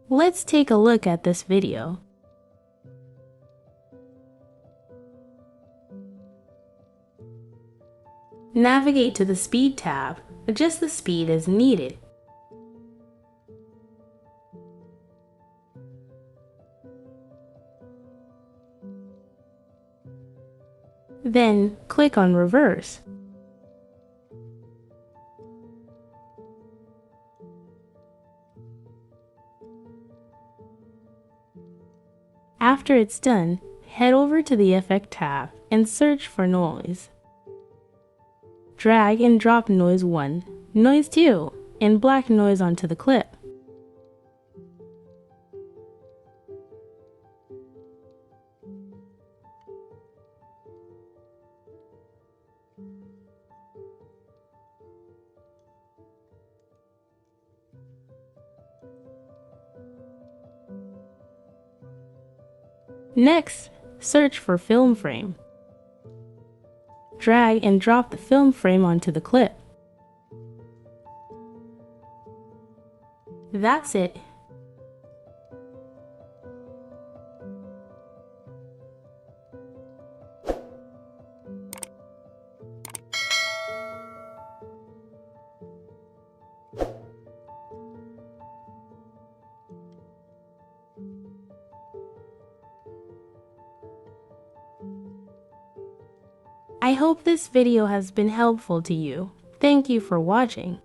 Let's take a look at this video. Navigate to the Speed tab. Adjust the speed as needed. Then, click on Reverse. After it's done, head over to the Effect tab and search for Noise. Drag and drop Noise 1, Noise 2, and Black Noise onto the clip. Next, search for Film Frame. Drag and drop the film frame onto the clip. That's it. I hope this video has been helpful to you. Thank you for watching.